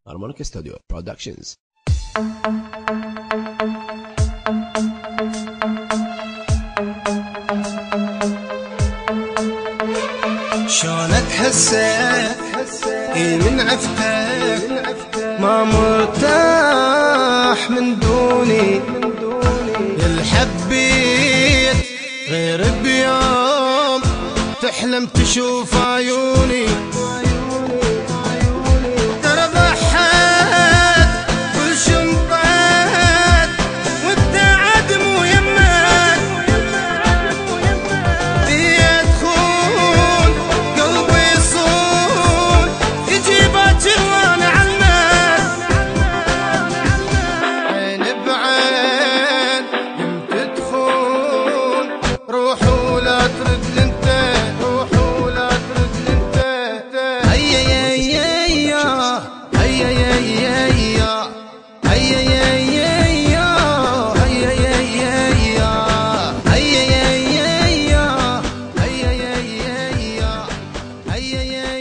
هارمونيك ستوديو برودكشنز. شلونك حسيت من عفتك ما مرتاح من دوني الحبيت غير بيوم تحلم تشوف عيوني ترى ضحيت كل شنطيت والتعد مو يمك ديت خون قلبي يصون يجيبك وانا علمك عين بعين يمت تخون روح ولا ترد انت روح ولا ترد انت هيا يا يا يا هيا يا يا يا هيا يا يا يا هيا يا يا يا هيا يا يا يا هيا يا يا يا هيا يا